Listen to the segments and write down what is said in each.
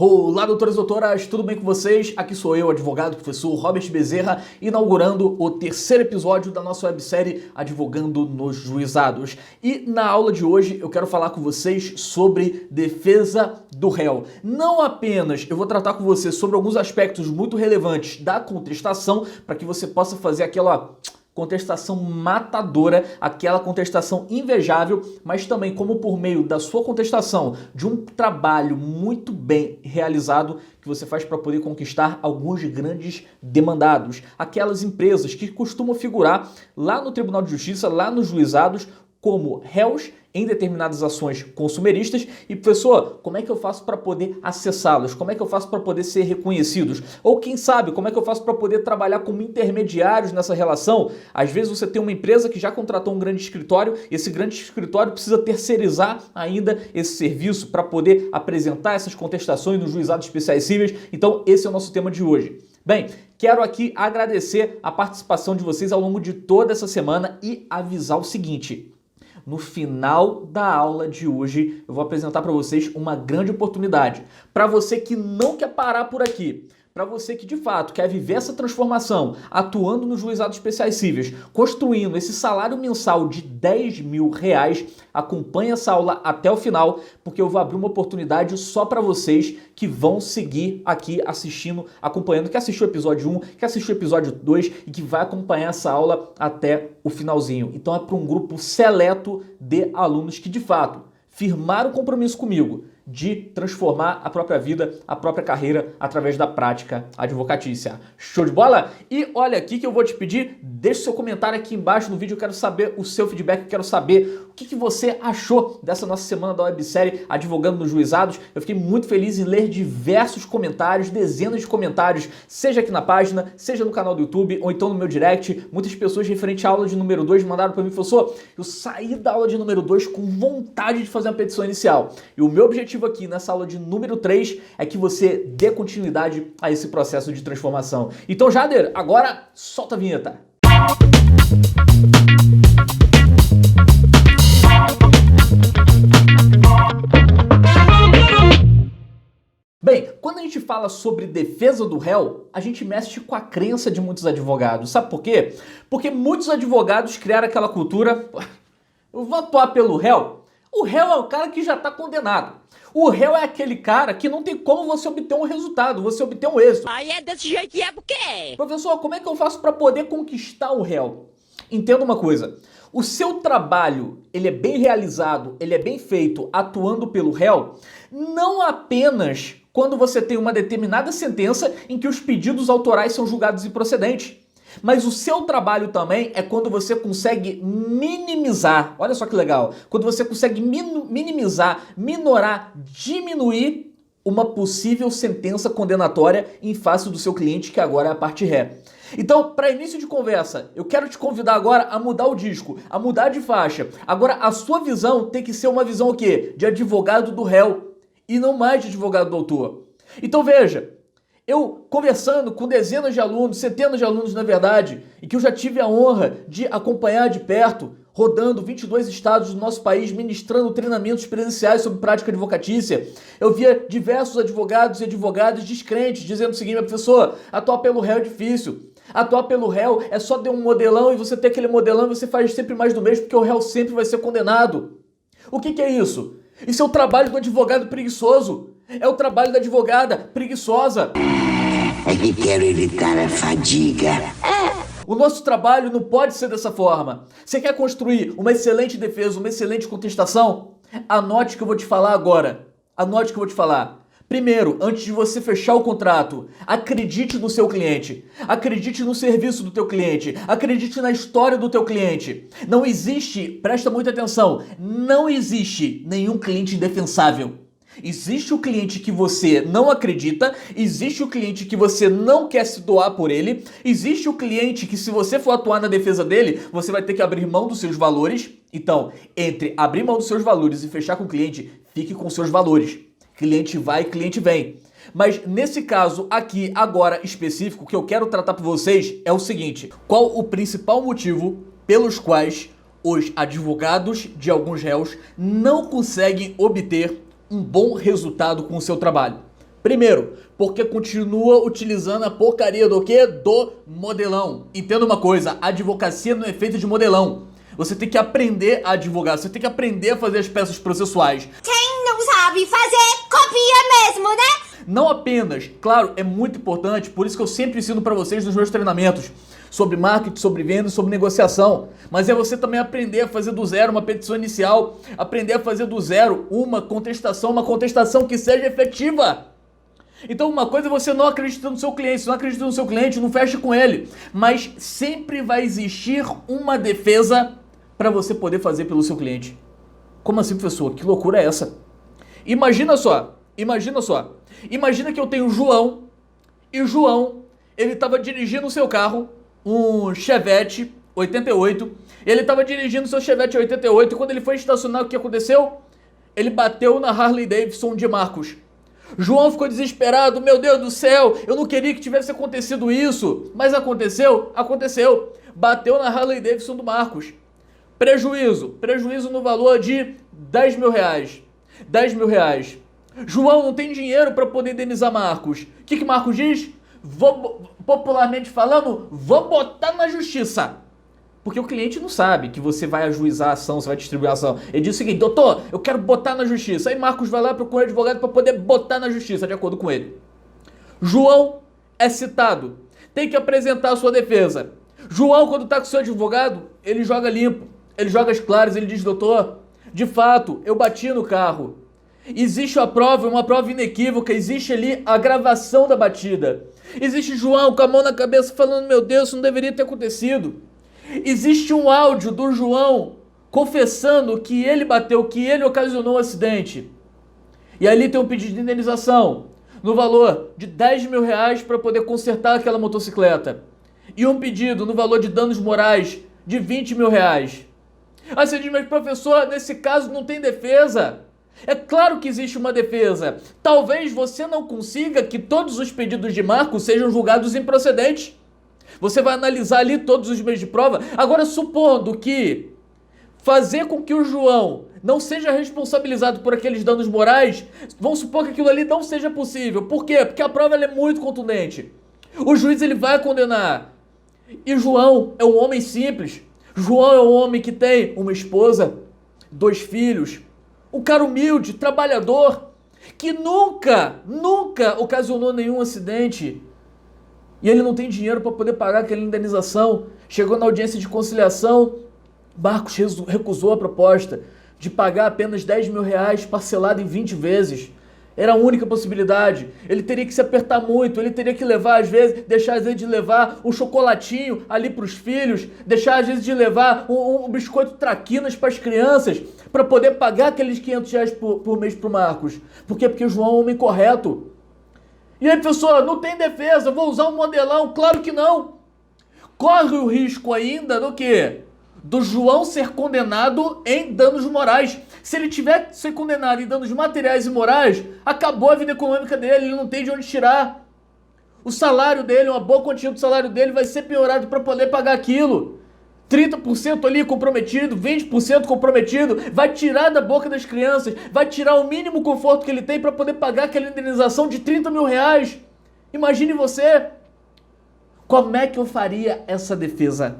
Olá, doutores e doutoras, tudo bem com vocês? Aqui sou eu, advogado, professor Robert Bezerra, inaugurando o terceiro episódio da nossa websérie Advogando nos Juizados. E na aula de hoje eu quero falar com vocês sobre defesa do réu. Não apenas eu vou tratar com você sobre alguns aspectos muito relevantes da contestação, para que você possa fazer aquela contestação matadora, aquela contestação invejável, mas também como por meio da sua contestação, de um trabalho muito bem realizado que você faz para poder conquistar alguns grandes demandados, aquelas empresas que costumam figurar lá no Tribunal de Justiça, lá nos juizados, como réus em determinadas ações consumeristas. E professor, como é que eu faço para poder acessá-los? Como é que eu faço para poder ser reconhecidos? Ou quem sabe, como é que eu faço para poder trabalhar como intermediários nessa relação? Às vezes você tem uma empresa que já contratou um grande escritório, e esse grande escritório precisa terceirizar ainda esse serviço para poder apresentar essas contestações nos juizados especiais cíveis. Então esse é o nosso tema de hoje. Bem, quero aqui agradecer a participação de vocês ao longo de toda essa semana e avisar o seguinte: no final da aula de hoje, eu vou apresentar para vocês uma grande oportunidade. Para você que não quer parar por aqui, para você que de fato quer viver essa transformação, atuando nos juizados especiais cíveis, construindo esse salário mensal de R$10.000, acompanhe essa aula até o final, porque eu vou abrir uma oportunidade só para vocês que vão seguir aqui assistindo, acompanhando, que assistiu o episódio 1, que assistiu o episódio 2 e que vai acompanhar essa aula até o finalzinho. Então é para um grupo seleto de alunos que de fato firmaram o compromisso comigo de transformar a própria vida, a própria carreira através da prática advocatícia. Show de bola? E olha aqui que eu vou te pedir, deixe seu comentário aqui embaixo no vídeo, eu quero saber o seu feedback, eu quero saber o que você achou dessa nossa semana da websérie Advogando nos Juizados. Eu fiquei muito feliz em ler diversos comentários, dezenas de comentários, seja aqui na página, seja no canal do YouTube, ou então no meu direct. Muitas pessoas referente à aula de número 2 mandaram para mim, professor, eu saí da aula de número 2 com vontade de fazer uma petição inicial. E o meu objetivo aqui nessa aula de número 3 é que você dê continuidade a esse processo de transformação. Então, Jader, agora solta a vinheta. Bem, quando a gente fala sobre defesa do réu, a gente mexe com a crença de muitos advogados. Sabe por quê? Porque muitos advogados criaram aquela cultura: eu vou atuar pelo réu. O réu é o cara que já está condenado. O réu é aquele cara que não tem como você obter um resultado, você obter um êxito. Aí é desse jeito que é por quê? Professor, como é que eu faço para poder conquistar o réu? Entenda uma coisa, o seu trabalho, ele é bem realizado, ele é bem feito atuando pelo réu, não apenas quando você tem uma determinada sentença em que os pedidos autorais são julgados improcedentes. Mas o seu trabalho também é quando você consegue minimizar, olha só que legal, quando você consegue minimizar, minorar, diminuir uma possível sentença condenatória em face do seu cliente, que agora é a parte ré. Então, para início de conversa, eu quero te convidar agora a mudar o disco, a mudar de faixa. Agora, a sua visão tem que ser uma visão o quê? De advogado do réu e não mais de advogado do autor. Então veja, eu conversando com dezenas de alunos, centenas de alunos na verdade, e que eu já tive a honra de acompanhar de perto, rodando 22 estados do nosso país, ministrando treinamentos presenciais sobre prática advocatícia, eu via diversos advogados e advogadas descrentes dizendo o seguinte: professor, atuar pelo réu é difícil. Atuar pelo réu é só ter um modelão e você ter aquele modelão e você faz sempre mais do mesmo porque o réu sempre vai ser condenado. O que é isso? Isso é o trabalho do advogado preguiçoso. É o trabalho da advogada preguiçosa. É que quero evitar a fadiga. O nosso trabalho não pode ser dessa forma. Você quer construir uma excelente defesa, uma excelente contestação? Anote o que eu vou te falar agora. Anote o que eu vou te falar. Primeiro, antes de você fechar o contrato, acredite no seu cliente. Acredite no serviço do teu cliente. Acredite na história do teu cliente. Não existe, presta muita atenção, não existe nenhum cliente indefensável. Existe o cliente que você não acredita, existe o cliente que você não quer se doar por ele, existe o cliente que, se você for atuar na defesa dele, você vai ter que abrir mão dos seus valores. Então, entre abrir mão dos seus valores e fechar com o cliente, fique com seus valores. Cliente vai, cliente vem. Mas nesse caso aqui, agora específico, que eu quero tratar para vocês é o seguinte: qual o principal motivo pelos quais os advogados de alguns réus não conseguem obter um bom resultado com o seu trabalho? Primeiro, porque continua utilizando a porcaria do quê? Do modelão. Entenda uma coisa, a advocacia não é feita de modelão. Você tem que aprender a advogar, você tem que aprender a fazer as peças processuais. Quem não sabe fazer, copia mesmo, né? Não apenas, claro, é muito importante, por isso que eu sempre ensino para vocês nos meus treinamentos sobre marketing, sobre vendas, sobre negociação, mas é você também aprender a fazer do zero uma petição inicial, aprender a fazer do zero uma contestação que seja efetiva. Então uma coisa é você não acreditar no seu cliente, se não acredita no seu cliente, não feche com ele, mas sempre vai existir uma defesa para você poder fazer pelo seu cliente. Como assim, professor? Que loucura é essa? Imagina que eu tenho o João, e o João, ele estava dirigindo o seu carro, um Chevette 88, ele estava dirigindo o seu Chevette 88, e quando ele foi estacionar, o que aconteceu? Ele bateu na Harley Davidson de Marcos. João ficou desesperado, meu Deus do céu, eu não queria que tivesse acontecido isso, mas aconteceu, bateu na Harley Davidson do Marcos. Prejuízo no valor de 10 mil reais. 10 mil reais. João não tem dinheiro para poder indenizar Marcos. O que Marcos diz? Popularmente falando, vou botar na justiça. Porque o cliente não sabe que você vai ajuizar a ação, você vai distribuir a ação. Ele diz o seguinte, doutor, eu quero botar na justiça. Aí Marcos vai lá procurar advogado para poder botar na justiça, de acordo com ele. João é citado, tem que apresentar a sua defesa. João, quando está com o seu advogado, ele joga limpo, ele joga as claras, ele diz, doutor, de fato, eu bati no carro. Existe a prova, uma prova inequívoca, existe ali a gravação da batida. Existe João com a mão na cabeça falando, meu Deus, isso não deveria ter acontecido. Existe um áudio do João confessando que ele bateu, que ele ocasionou o acidente. E ali tem um pedido de indenização no valor de 10 mil reais para poder consertar aquela motocicleta. E um pedido no valor de danos morais de 20 mil reais. Aí você diz, mas professor, nesse caso não tem defesa. É claro que existe uma defesa. Talvez você não consiga que todos os pedidos de Marcos sejam julgados improcedentes. Você vai analisar ali todos os meios de prova. Agora, supondo que fazer com que o João não seja responsabilizado por aqueles danos morais, vamos supor que aquilo ali não seja possível. Por quê? Porque a prova ela é muito contundente. O juiz ele vai condenar. E João é um homem simples. João é um homem que tem uma esposa, 2 filhos, um cara humilde, trabalhador, que nunca ocasionou nenhum acidente. E ele não tem dinheiro para poder pagar aquela indenização. Chegou na audiência de conciliação, Marcos recusou a proposta de pagar apenas 10 mil reais parcelado em 20 vezes. Era a única possibilidade. Ele teria que se apertar muito, ele teria que levar às vezes, deixar às vezes de levar um chocolatinho ali para os filhos, deixar às vezes de levar um biscoito traquinas para as crianças, para poder pagar aqueles 500 reais por mês para o Marcos. Por quê? Porque o João é um homem correto. E aí, professor, não tem defesa, vou usar um modelão? Claro que não. Corre o risco ainda do quê? Do João ser condenado em danos morais. Se ele tiver que ser condenado em danos materiais e morais, acabou a vida econômica dele, ele não tem de onde tirar. O salário dele, uma boa quantia do salário dele vai ser piorado para poder pagar aquilo. 30% ali comprometido, 20% comprometido, vai tirar da boca das crianças, vai tirar o mínimo conforto que ele tem para poder pagar aquela indenização de 30 mil reais. Imagine você. Como é que eu faria essa defesa?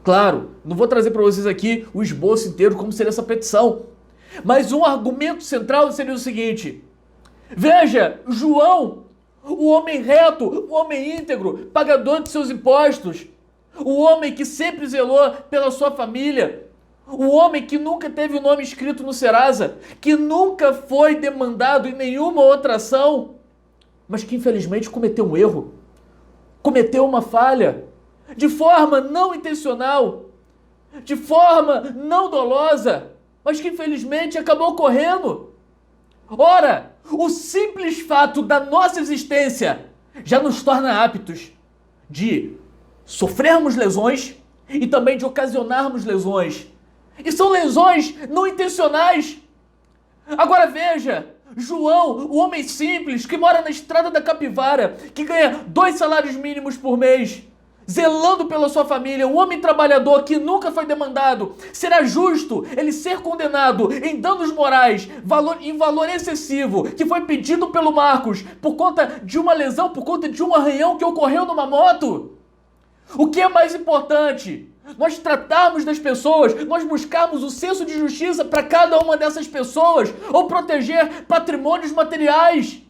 Claro, não vou trazer para vocês aqui o esboço inteiro como seria essa petição. Mas um argumento central seria o seguinte. Veja, João, o homem reto, o homem íntegro, pagador de seus impostos, o homem que sempre zelou pela sua família, o homem que nunca teve o nome escrito no Serasa, que nunca foi demandado em nenhuma outra ação, mas que infelizmente cometeu um erro, cometeu uma falha, de forma não intencional, de forma não dolosa, mas que infelizmente acabou ocorrendo. Ora, o simples fato da nossa existência já nos torna aptos de sofrermos lesões e também de ocasionarmos lesões. E são lesões não intencionais. Agora veja, João, o homem simples que mora na estrada da Capivara, que ganha 2 salários mínimos por mês, zelando pela sua família, um homem trabalhador que nunca foi demandado, será justo ele ser condenado em danos morais, em valor excessivo, que foi pedido pelo Marcos por conta de uma lesão, por conta de um arranhão que ocorreu numa moto? O que é mais importante? Nós tratarmos das pessoas, nós buscarmos o senso de justiça para cada uma dessas pessoas, ou proteger patrimônios materiais?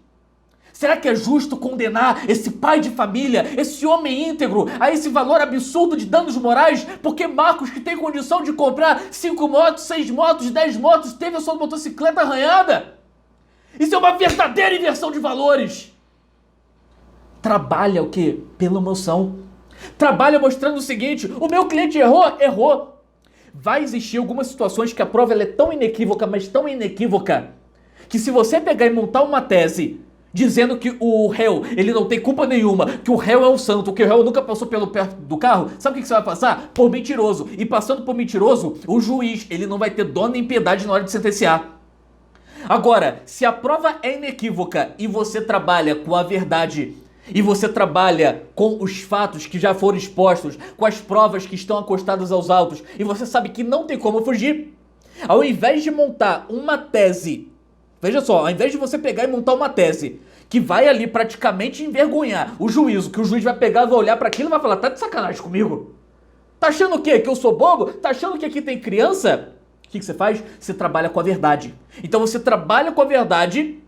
Será que é justo condenar esse pai de família, esse homem íntegro, a esse valor absurdo de danos morais? Porque Marcos, que tem condição de comprar 5 motos, 6 motos, 10 motos, teve a sua motocicleta arranhada? Isso é uma verdadeira inversão de valores. Trabalha o quê? Pela emoção. Trabalha mostrando o seguinte: o meu cliente errou. Vai existir algumas situações que a prova ela é tão inequívoca, mas tão inequívoca, que se você pegar e montar uma tese dizendo que o réu, ele não tem culpa nenhuma, que o réu é um santo, que o réu nunca passou pelo perto do carro, sabe o que você vai passar? Por mentiroso. E passando por mentiroso, o juiz, ele não vai ter dó nem piedade na hora de sentenciar. Agora, se a prova é inequívoca e você trabalha com a verdade, e você trabalha com os fatos que já foram expostos, com as provas que estão acostadas aos autos, e você sabe que não tem como fugir, ao invés de montar uma tese, veja só, ao invés de você pegar e montar uma tese que vai ali praticamente envergonhar o juízo, que o juiz vai pegar, vai olhar para aquilo e vai falar: tá de sacanagem comigo? Tá achando o quê? Que eu sou bobo? Tá achando que aqui tem criança? O que você faz? Você trabalha com a verdade. Então você trabalha com a verdade,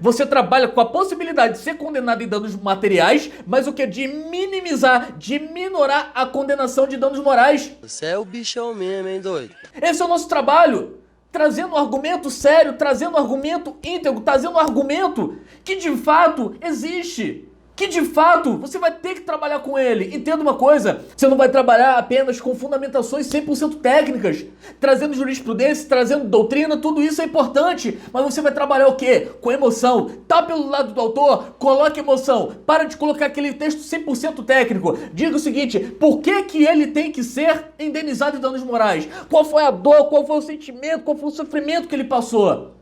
você trabalha com a possibilidade de ser condenado em danos materiais, mas o que? De minimizar, de minorar a condenação de danos morais. Você é o bichão mesmo, hein, doido? Esse é o nosso trabalho. Trazendo um argumento sério, trazendo um argumento íntegro, trazendo um argumento que de fato existe. Que de fato você vai ter que trabalhar com ele. Entenda uma coisa: você não vai trabalhar apenas com fundamentações 100% técnicas, trazendo jurisprudência, trazendo doutrina, tudo isso é importante, mas você vai trabalhar o quê? Com emoção. Tá pelo lado do autor? Coloque emoção. Para de colocar aquele texto 100% técnico. Diga o seguinte: por que que ele tem que ser indenizado em danos morais? Qual foi a dor? Qual foi o sentimento? Qual foi o sofrimento que ele passou?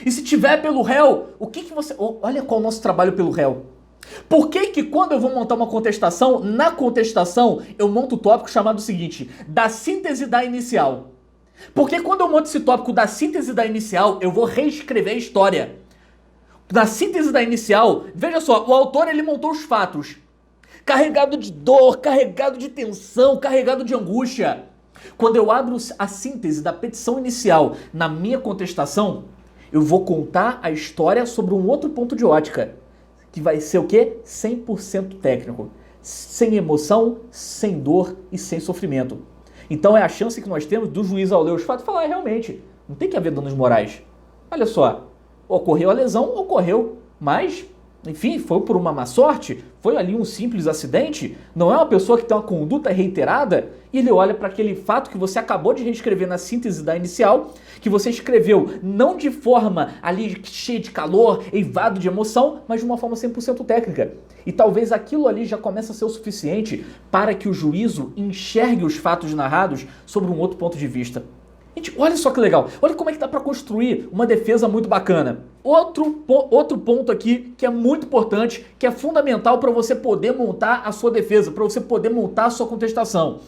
E se tiver pelo réu, o que que você... Olha qual é o nosso trabalho pelo réu. Por que que quando eu vou montar uma contestação, na contestação eu monto o tópico chamado o seguinte: da síntese da inicial? Porque quando eu monto esse tópico da síntese da inicial, eu vou reescrever a história. Na síntese da inicial, veja só, o autor ele montou os fatos, carregado de dor, carregado de tensão, carregado de angústia. Quando eu abro a síntese da petição inicial na minha contestação, eu vou contar a história sobre um outro ponto de ótica, que vai ser o quê? 100% técnico. Sem emoção, sem dor e sem sofrimento. Então é a chance que nós temos do juiz, ao ler os fatos, falar: realmente, não tem que haver danos morais. Olha só, ocorreu a lesão, ocorreu, mas, enfim, foi por uma má sorte, foi ali um simples acidente, não é uma pessoa que tem uma conduta reiterada, e ele olha para aquele fato que você acabou de reescrever na síntese da inicial, que você escreveu não de forma ali cheia de calor, eivado de emoção, mas de uma forma 100% técnica. E talvez aquilo ali já comece a ser o suficiente para que o juízo enxergue os fatos narrados sobre um outro ponto de vista. Gente, olha só que legal, olha como é que dá para construir uma defesa muito bacana. Outro ponto aqui que é muito importante, que é fundamental para você poder montar a sua defesa, para você poder montar a sua contestação.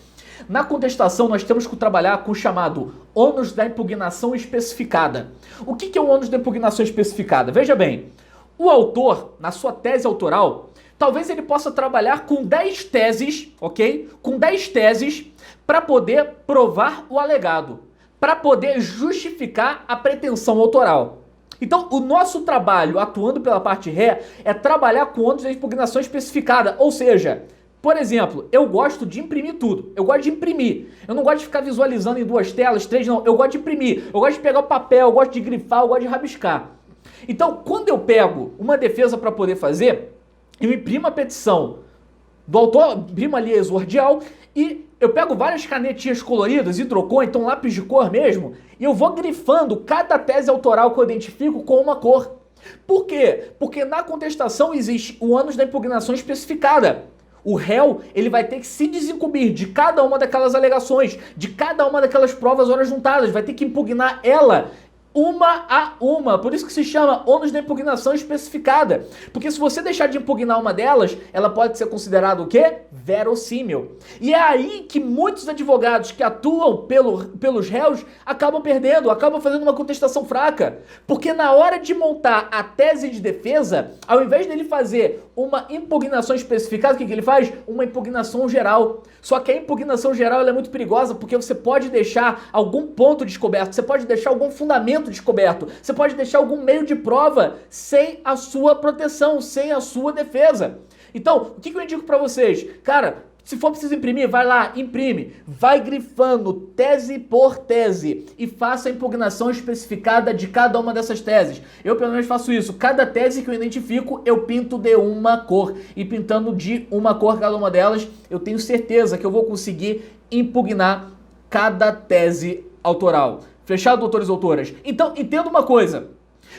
Na contestação, nós temos que trabalhar com o chamado ônus da impugnação especificada. O que é o ônus da impugnação especificada? Veja bem, o autor, na sua tese autoral, talvez ele possa trabalhar com 10 teses, ok? Com 10 teses para poder provar o alegado, para poder justificar a pretensão autoral. Então, o nosso trabalho, atuando pela parte ré, é trabalhar com ônus da impugnação especificada, ou seja... Por exemplo, eu gosto de imprimir tudo. Eu gosto de imprimir. Eu não gosto de ficar visualizando em 2 telas, 3, não. Eu gosto de imprimir. Eu gosto de pegar o papel, eu gosto de grifar, eu gosto de rabiscar. Então, quando eu pego uma defesa para poder fazer, eu imprimo a petição do autor, imprimo ali a exordial e eu pego várias canetinhas coloridas, hidrocor, então lápis de cor mesmo, e eu vou grifando cada tese autoral que eu identifico com uma cor. Por quê? Porque na contestação existe o ônus da impugnação especificada. O réu, ele vai ter que se desincumbir de cada uma daquelas alegações, de cada uma daquelas provas ora juntadas, vai ter que impugnar ela uma a uma. Por isso que se chama ônus da impugnação especificada. Porque se você deixar de impugnar uma delas, ela pode ser considerada o quê? Verossímil. E é aí que muitos advogados que atuam pelos réus acabam perdendo, acabam fazendo uma contestação fraca. Porque na hora de montar a tese de defesa, ao invés dele fazer uma impugnação especificada, o que ele faz? Uma impugnação geral. Só que a impugnação geral ela é muito perigosa porque você pode deixar algum ponto descoberto, você pode deixar algum fundamento descoberto, você pode deixar algum meio de prova sem a sua proteção, sem a sua defesa. Então, o que eu indico pra vocês? Cara, se for preciso imprimir, vai lá, imprime. Vai grifando tese por tese e faça a impugnação especificada de cada uma dessas teses. Eu, pelo menos, faço isso. Cada tese que eu identifico, eu pinto de uma cor. E pintando de uma cor cada uma delas, eu tenho certeza que eu vou conseguir impugnar cada tese autoral. Fechado, doutores e doutoras? Então, entenda uma coisa.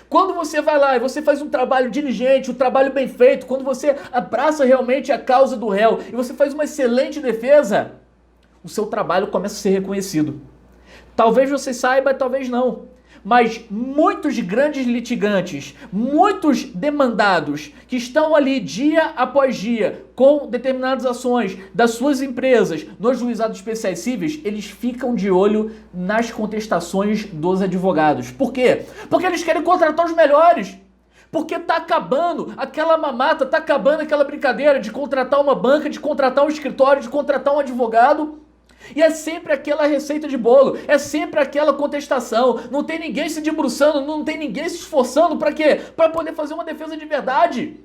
Quando você vai lá e você faz um trabalho diligente, um trabalho bem feito, quando você abraça realmente a causa do réu e você faz uma excelente defesa, o seu trabalho começa a ser reconhecido. Talvez você saiba, talvez não. Mas muitos grandes litigantes, muitos demandados que estão ali dia após dia com determinadas ações das suas empresas nos juizados especiais cíveis, eles ficam de olho nas contestações dos advogados. Por quê? Porque eles querem contratar os melhores. Porque tá acabando aquela mamata, tá acabando aquela brincadeira de contratar uma banca, de contratar um escritório, de contratar um advogado. E é sempre aquela receita de bolo, é sempre aquela contestação, não tem ninguém se debruçando, não tem ninguém se esforçando para quê? Para poder fazer uma defesa de verdade.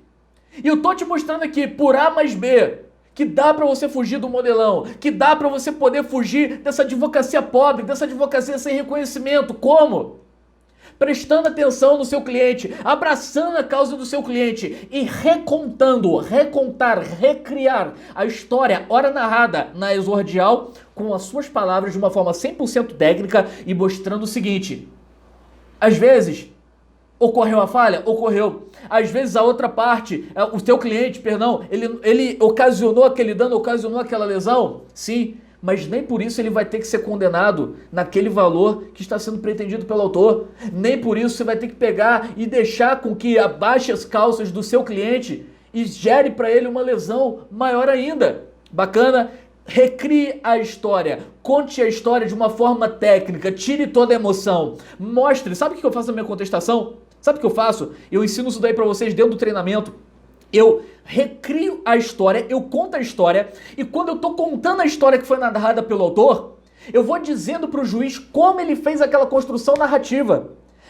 E eu tô te mostrando aqui, por A mais B, que dá para você fugir do modelão, que dá para você poder fugir dessa advocacia pobre, dessa advocacia sem reconhecimento. Como? Prestando atenção no seu cliente, abraçando a causa do seu cliente e recontar, recriar a história, ora narrada na exordial, com as suas palavras de uma forma 100% técnica e mostrando o seguinte: às vezes ocorreu a falha? Ocorreu. Às vezes a outra parte, o seu cliente, perdão, ele ocasionou aquele dano, ocasionou aquela lesão? Sim. Mas nem por isso ele vai ter que ser condenado naquele valor que está sendo pretendido pelo autor. Nem por isso você vai ter que pegar e deixar com que abaixe as calças do seu cliente e gere para ele uma lesão maior ainda. Bacana? Recrie a história, conte a história de uma forma técnica, tire toda a emoção, mostre. Sabe o que eu faço na minha contestação? Sabe o que eu faço? Eu ensino isso daí para vocês dentro do treinamento. Eu recrio a história, eu conto a história, e quando eu tô contando a história que foi narrada pelo autor, eu vou dizendo pro juiz como ele fez aquela construção narrativa.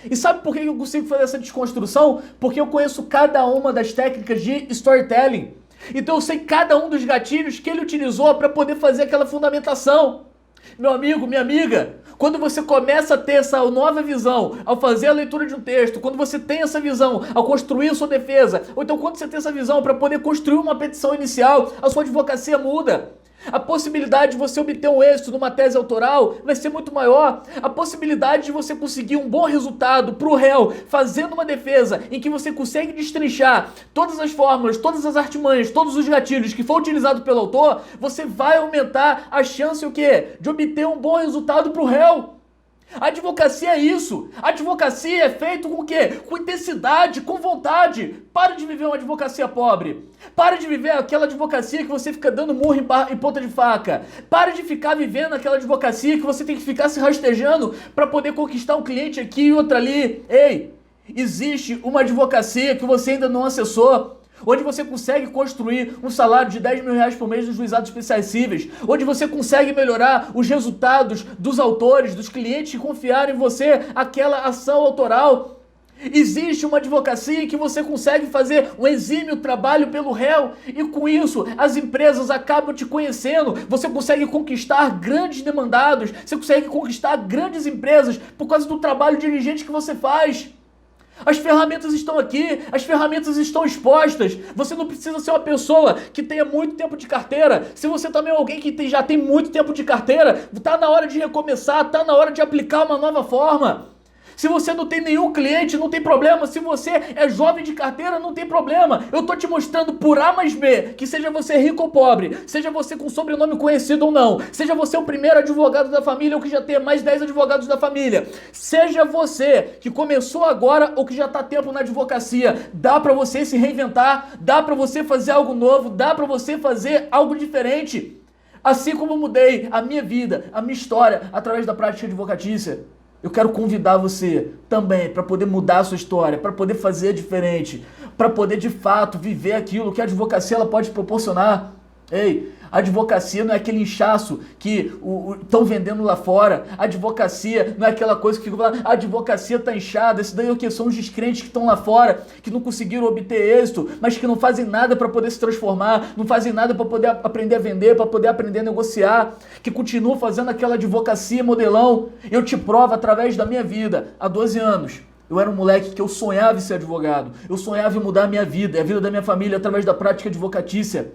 E sabe por que eu consigo fazer essa desconstrução? Porque eu conheço cada uma das técnicas de storytelling. Então eu sei cada um dos gatilhos que ele utilizou para poder fazer aquela fundamentação. Meu amigo, minha amiga, quando você começa a ter essa nova visão ao fazer a leitura de um texto, quando você tem essa visão ao construir a sua defesa, ou então quando você tem essa visão para poder construir uma petição inicial, a sua advocacia muda. A possibilidade de você obter um êxito numa tese autoral vai ser muito maior. A possibilidade de você conseguir um bom resultado para o réu fazendo uma defesa em que você consegue destrinchar todas as fórmulas, todas as artimanhas, todos os gatilhos que foi utilizado pelo autor, você vai aumentar a chance o quê? De obter um bom resultado para o réu. A advocacia é isso. A advocacia é feita com o quê? Com intensidade, com vontade. Para de viver uma advocacia pobre. Para de viver aquela advocacia que você fica dando murro em ponta de faca. Para de ficar vivendo aquela advocacia que você tem que ficar se rastejando para poder conquistar um cliente aqui e outro ali. Ei, existe uma advocacia que você ainda não acessou, onde você consegue construir um salário de 10 mil reais por mês nos juizados especiais cíveis, onde você consegue melhorar os resultados dos autores, dos clientes que confiaram em você aquela ação autoral. Existe uma advocacia em que você consegue fazer um exímio trabalho pelo réu e com isso as empresas acabam te conhecendo, você consegue conquistar grandes demandados, você consegue conquistar grandes empresas por causa do trabalho diligente que você faz. As ferramentas estão aqui, as ferramentas estão expostas. Você não precisa ser uma pessoa que tenha muito tempo de carteira. Se você também é alguém que já tem muito tempo de carteira, está na hora de recomeçar, está na hora de aplicar uma nova forma. Se você não tem nenhum cliente, não tem problema. Se você é jovem de carteira, não tem problema. Eu tô te mostrando por A mais B, que seja você rico ou pobre, seja você com sobrenome conhecido ou não, seja você o primeiro advogado da família ou que já tem mais 10 advogados da família, seja você que começou agora ou que já tá há tempo na advocacia, dá pra você se reinventar, dá pra você fazer algo novo, dá pra você fazer algo diferente. Assim como eu mudei a minha vida, a minha história através da prática advocatícia, eu quero convidar você também para poder mudar a sua história, para poder fazer diferente, para poder de fato viver aquilo que a advocacia ela pode proporcionar. Ei, a advocacia não é aquele inchaço que estão vendendo lá fora. A advocacia não é aquela coisa que fica falando, a advocacia tá inchada. Isso daí é o que? São os descrentes que estão lá fora, que não conseguiram obter êxito, mas que não fazem nada para poder se transformar, não fazem nada para poder aprender a vender, para poder aprender a negociar, que continuam fazendo aquela advocacia modelão. Eu te provo através da minha vida, há 12 anos. Eu era um moleque que eu sonhava em ser advogado. Eu sonhava em mudar a minha vida, a vida da minha família através da prática advocatícia.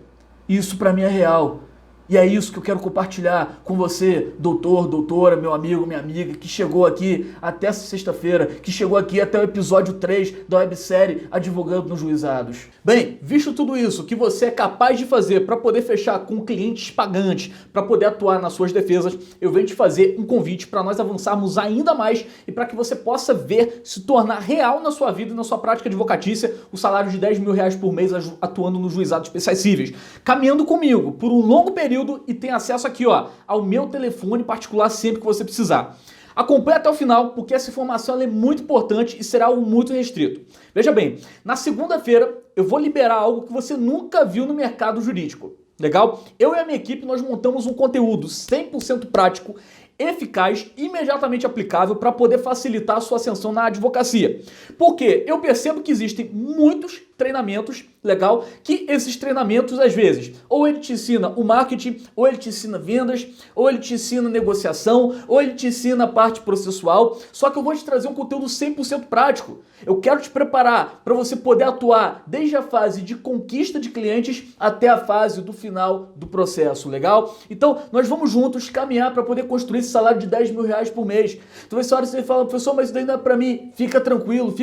Isso pra mim é real. E é isso que eu quero compartilhar com você, doutor, doutora, meu amigo, minha amiga, que chegou aqui até essa sexta-feira, que chegou aqui até o episódio 3 da websérie Advogando nos Juizados. Bem, visto tudo isso que você é capaz de fazer para poder fechar com clientes pagantes, para poder atuar nas suas defesas, eu venho te fazer um convite para nós avançarmos ainda mais e para que você possa ver se tornar real na sua vida e na sua prática advocatícia o salário de R$10.000 por mês atuando nos juizados especiais cíveis. Caminhando comigo por um longo período e tem acesso aqui, ó, ao meu telefone particular sempre que você precisar. Acompanhe até o final, porque essa informação ela é muito importante e será algo muito restrito. Veja bem, na segunda-feira eu vou liberar algo que você nunca viu no mercado jurídico. Legal? Eu e a minha equipe, nós montamos um conteúdo 100% prático, eficaz, imediatamente aplicável para poder facilitar a sua ascensão na advocacia. Porque eu percebo que existem muitos treinamentos, legal, que esses treinamentos às vezes, ou ele te ensina o marketing, ou ele te ensina vendas, ou ele te ensina negociação, ou ele te ensina a parte processual, só que eu vou te trazer um conteúdo 100% prático. Eu quero te preparar para você poder atuar desde a fase de conquista de clientes até a fase do final do processo, legal? Então, nós vamos juntos caminhar para poder construir esse salário de R$10.000 por mês. Então, essa hora você fala, professor, mas isso daí não é para mim. Fica tranquilo,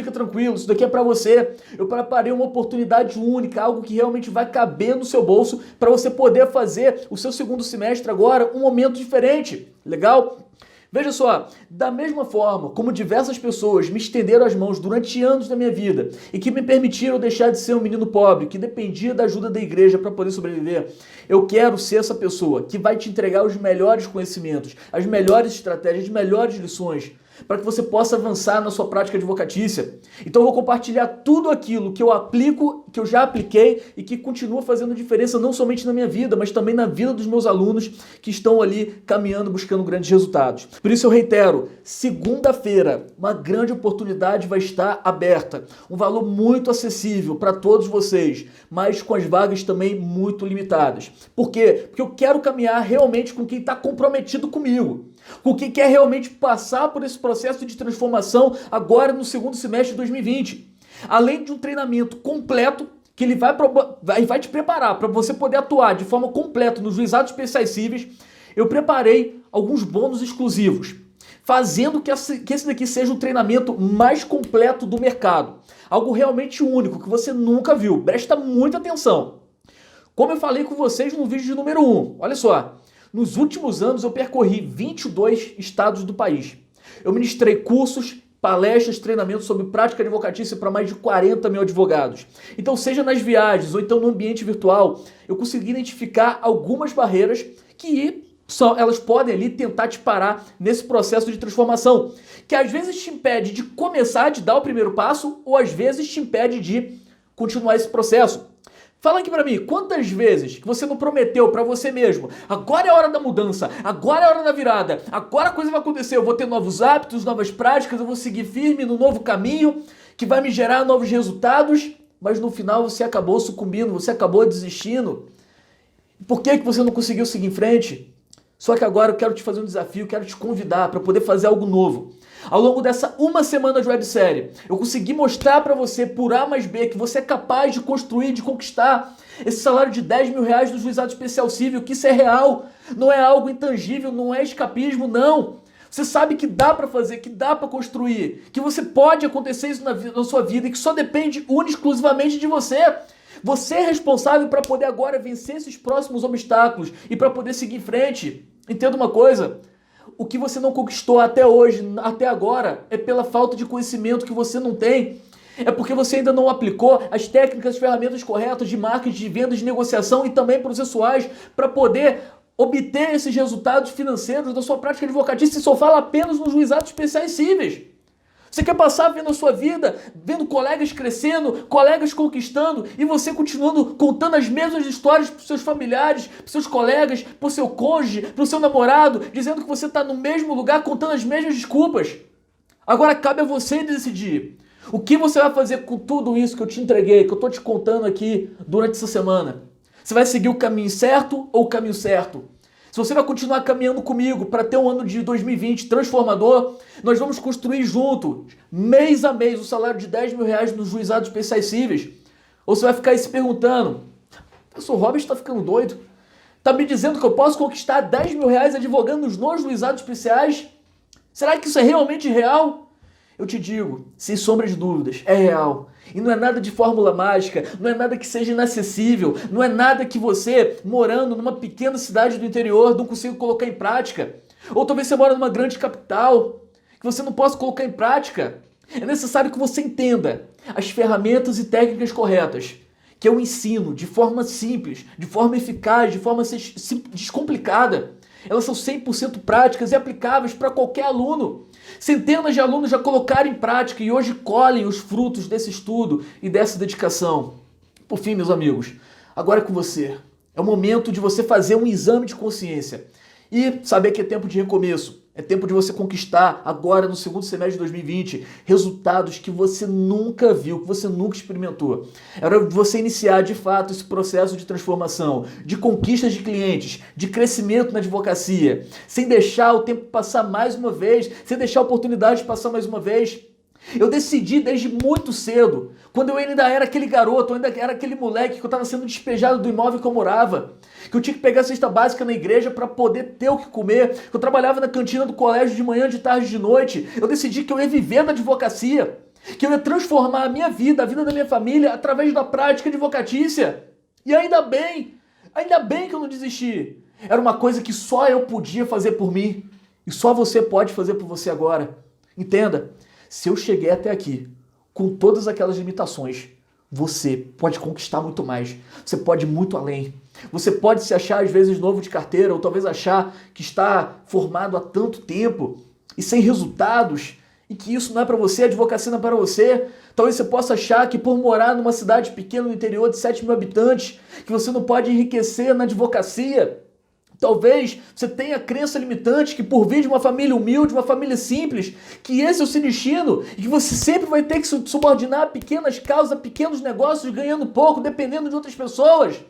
isso daqui é para você. Eu preparei uma oportunidade única, algo que realmente vai caber no seu bolso para você poder fazer o seu segundo semestre agora um momento diferente, legal? Veja só, da mesma forma como diversas pessoas me estenderam as mãos durante anos da minha vida e que me permitiram deixar de ser um menino pobre que dependia da ajuda da igreja para poder sobreviver, eu quero ser essa pessoa que vai te entregar os melhores conhecimentos, as melhores estratégias, as melhores lições, para que você possa avançar na sua prática advocatícia. Então eu vou compartilhar tudo aquilo que eu aplico, que eu já apliquei e que continua fazendo diferença não somente na minha vida, mas também na vida dos meus alunos que estão ali caminhando, buscando grandes resultados. Por isso eu reitero, segunda-feira, uma grande oportunidade vai estar aberta. Um valor muito acessível para todos vocês, mas com as vagas também muito limitadas. Por quê? Porque eu quero caminhar realmente com quem está comprometido comigo, com quem quer realmente passar por esse processo de transformação agora no segundo semestre de 2020. Além de um treinamento completo que ele vai te preparar para você poder atuar de forma completa nos juizados especiais cíveis, eu preparei alguns bônus exclusivos, fazendo que esse daqui seja o treinamento mais completo do mercado. Algo realmente único, que você nunca viu. Presta muita atenção. Como eu falei com vocês no vídeo de número 1, olha só. Nos últimos anos eu percorri 22 estados do país. Eu ministrei cursos, palestras, treinamentos sobre prática advocatícia para mais de 40 mil advogados. Então, seja nas viagens ou então no ambiente virtual, eu consegui identificar algumas barreiras que elas podem ali tentar te parar nesse processo de transformação, que às vezes te impede de começar, de dar o primeiro passo, ou às vezes te impede de continuar esse processo. Fala aqui pra mim, quantas vezes que você não prometeu pra você mesmo, agora é a hora da mudança, agora é a hora da virada, agora a coisa vai acontecer, eu vou ter novos hábitos, novas práticas, eu vou seguir firme no novo caminho, que vai me gerar novos resultados, mas no final você acabou sucumbindo, você acabou desistindo. Por que você não conseguiu seguir em frente? Só que agora eu quero te fazer um desafio, quero te convidar para poder fazer algo novo. Ao longo dessa uma semana de websérie, eu consegui mostrar para você, por A mais B, que você é capaz de construir, de conquistar esse salário de R$10.000 do juizado especial cível, que isso é real, não é algo intangível, não é escapismo, não. Você sabe que dá para fazer, que dá para construir, que você pode acontecer isso na sua vida e que só depende exclusivamente de você. Você é responsável para poder agora vencer esses próximos obstáculos e para poder seguir em frente. Entenda uma coisa, o que você não conquistou até hoje, até agora, é pela falta de conhecimento que você não tem. É porque você ainda não aplicou as técnicas, as ferramentas corretas de marketing, de vendas, de negociação e também processuais para poder obter esses resultados financeiros da sua prática advocatícia. E só fala apenas nos juizados especiais cíveis. Você quer passar vendo a sua vida, vendo colegas crescendo, colegas conquistando e você continuando contando as mesmas histórias para os seus familiares, para os seus colegas, para o seu cônjuge, para o seu namorado, dizendo que você está no mesmo lugar contando as mesmas desculpas. Agora cabe a você decidir o que você vai fazer com tudo isso que eu te entreguei, que eu estou te contando aqui durante essa semana. Você vai seguir o caminho certo ou o caminho certo? Se você vai continuar caminhando comigo para ter um ano de 2020 transformador, nós vamos construir juntos, mês a mês, o salário de R$10 mil nos juizados especiais cíveis. Ou você vai ficar aí se perguntando, o Robert está ficando doido? Está me dizendo que eu posso conquistar R$10 mil advogando nos juizados especiais? Será que isso é realmente real? Eu te digo, sem sombra de dúvidas, é real. E não é nada de fórmula mágica, não é nada que seja inacessível, não é nada que você, morando numa pequena cidade do interior, não consiga colocar em prática. Ou talvez você mora numa grande capital, que você não possa colocar em prática. É necessário que você entenda as ferramentas e técnicas corretas, que eu ensino de forma simples, de forma eficaz, de forma descomplicada. Elas são 100% práticas e aplicáveis para qualquer aluno. Centenas de alunos já colocaram em prática e hoje colhem os frutos desse estudo e dessa dedicação. Por fim, meus amigos, agora é com você. É o momento de você fazer um exame de consciência e saber que é tempo de recomeço. É tempo de você conquistar agora no segundo semestre de 2020 resultados que você nunca viu, que você nunca experimentou. É hora de você iniciar de fato esse processo de transformação, de conquistas de clientes, de crescimento na advocacia, sem deixar o tempo passar mais uma vez, sem deixar a oportunidade passar mais uma vez. Eu decidi desde muito cedo, quando eu ainda era aquele garoto, eu ainda era aquele moleque que eu estava sendo despejado do imóvel que eu morava, que eu tinha que pegar a cesta básica na igreja para poder ter o que comer, que eu trabalhava na cantina do colégio de manhã, de tarde, de noite. Eu decidi que eu ia viver da advocacia, que eu ia transformar a minha vida, a vida da minha família, através da prática advocatícia. E ainda bem que eu não desisti. Era uma coisa que só eu podia fazer por mim, e só você pode fazer por você agora. Entenda. Se eu cheguei até aqui, com todas aquelas limitações, você pode conquistar muito mais. Você pode ir muito além. Você pode se achar, às vezes, novo de carteira, ou talvez achar que está formado há tanto tempo e sem resultados, e que isso não é para você, a advocacia não é para você. Talvez você possa achar que por morar numa cidade pequena no interior de 7 mil habitantes, que você não pode enriquecer na advocacia. Talvez você tenha a crença limitante que por vir de uma família humilde, uma família simples, que esse é o seu destino e que você sempre vai ter que se subordinar a pequenas causas, a pequenos negócios, ganhando pouco, dependendo de outras pessoas.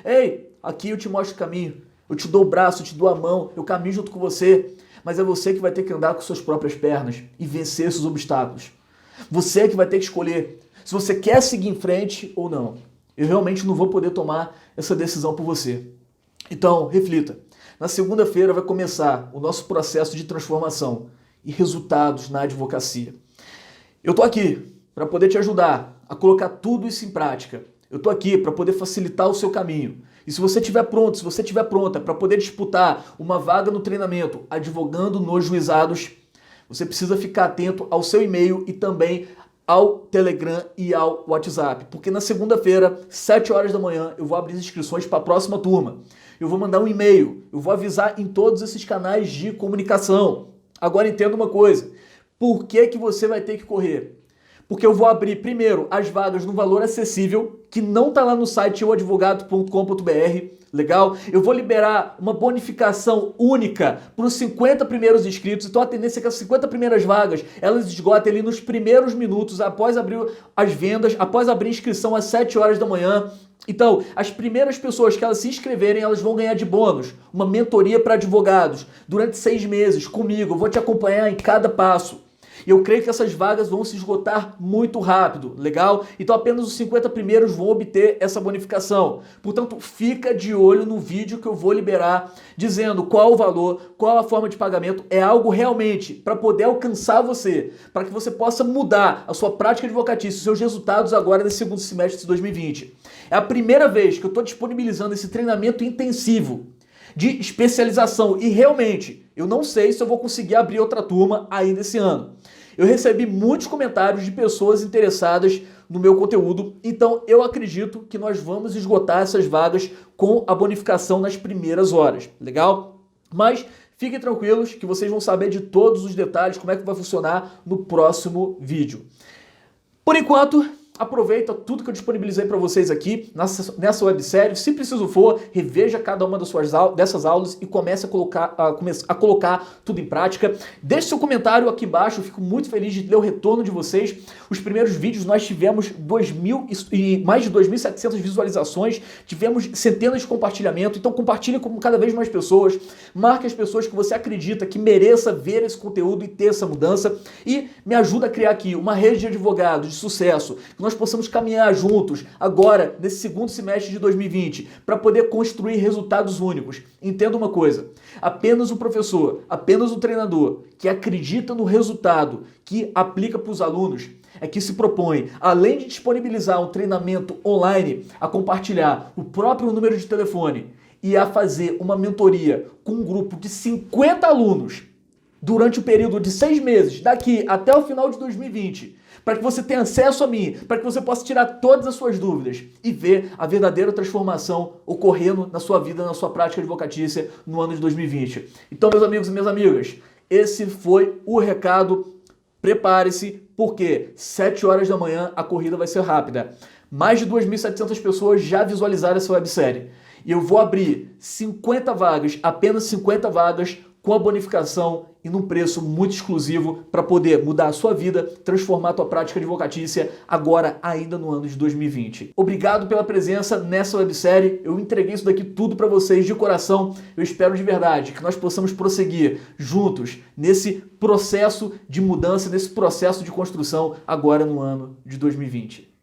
Ei, aqui eu te mostro o caminho, eu te dou o braço, eu te dou a mão, eu caminho junto com você, mas é você que vai ter que andar com suas próprias pernas e vencer esses obstáculos. Você é que vai ter que escolher se você quer seguir em frente ou não. Eu realmente não vou poder tomar essa decisão por você. Então, reflita. Na segunda-feira vai começar o nosso processo de transformação e resultados na advocacia. Eu estou aqui para poder te ajudar a colocar tudo isso em prática. Eu estou aqui para poder facilitar o seu caminho. E se você estiver pronto, se você estiver pronta para poder disputar uma vaga no treinamento advogando nos juizados, você precisa ficar atento ao seu e-mail e também ao Telegram e ao WhatsApp. Porque na segunda-feira, 7 horas da manhã, eu vou abrir as inscrições para a próxima turma. Eu vou mandar um e-mail, eu vou avisar em todos esses canais de comunicação. Agora entenda uma coisa, por que você vai ter que correr? Porque eu vou abrir primeiro as vagas no valor acessível, que não está lá no site euadvogado.com.br, legal? Eu vou liberar uma bonificação única para os 50 primeiros inscritos, então a tendência é que as 50 primeiras vagas, elas esgotem ali nos primeiros minutos, após abrir as vendas, após abrir a inscrição às 7 horas da manhã. Então, as primeiras pessoas que elas se inscreverem, elas vão ganhar de bônus uma mentoria para advogados durante 6 meses comigo. Eu vou te acompanhar em cada passo. E eu creio que essas vagas vão se esgotar muito rápido, legal? Então apenas os 50 primeiros vão obter essa bonificação. Portanto, fica de olho no vídeo que eu vou liberar, dizendo qual o valor, qual a forma de pagamento. É algo realmente para poder alcançar você, para que você possa mudar a sua prática advocatícia, os seus resultados agora nesse segundo semestre de 2020. É a primeira vez que eu estou disponibilizando esse treinamento intensivo de especialização e realmente eu não sei se eu vou conseguir abrir outra turma ainda esse ano. Eu recebi muitos comentários de pessoas interessadas no meu conteúdo, então eu acredito que nós vamos esgotar essas vagas com a bonificação nas primeiras horas, legal? Mas fiquem tranquilos que vocês vão saber de todos os detalhes, como é que vai funcionar no próximo vídeo. Por enquanto, aproveita tudo que eu disponibilizei para vocês aqui nessa websérie. Se preciso for, reveja cada uma dessas aulas e comece a colocar tudo em prática. Deixe seu comentário aqui embaixo, eu fico muito feliz de ler o retorno de vocês. Os primeiros vídeos nós tivemos mais de 2.700 visualizações, tivemos centenas de compartilhamentos, então compartilhe com cada vez mais pessoas, marque as pessoas que você acredita que mereça ver esse conteúdo e ter essa mudança e me ajuda a criar aqui uma rede de advogados de sucesso, nós possamos caminhar juntos agora, nesse segundo semestre de 2020, para poder construir resultados únicos. Entenda uma coisa, apenas o professor, apenas o treinador que acredita no resultado, que aplica para os alunos, é que se propõe, além de disponibilizar um treinamento online, a compartilhar o próprio número de telefone e a fazer uma mentoria com um grupo de 50 alunos durante o período de 6 meses, daqui até o final de 2020, para que você tenha acesso a mim, para que você possa tirar todas as suas dúvidas e ver a verdadeira transformação ocorrendo na sua vida, na sua prática advocatícia no ano de 2020. Então, meus amigos e minhas amigas, esse foi o recado. Prepare-se, porque 7 horas da manhã a corrida vai ser rápida. Mais de 2.700 pessoas já visualizaram essa websérie. E eu vou abrir 50 vagas, apenas 50 vagas, com a bonificação e num preço muito exclusivo para poder mudar a sua vida, transformar a tua prática advocatícia agora ainda no ano de 2020. Obrigado pela presença nessa websérie, eu entreguei isso daqui tudo para vocês de coração, eu espero de verdade que nós possamos prosseguir juntos nesse processo de mudança, nesse processo de construção agora no ano de 2020.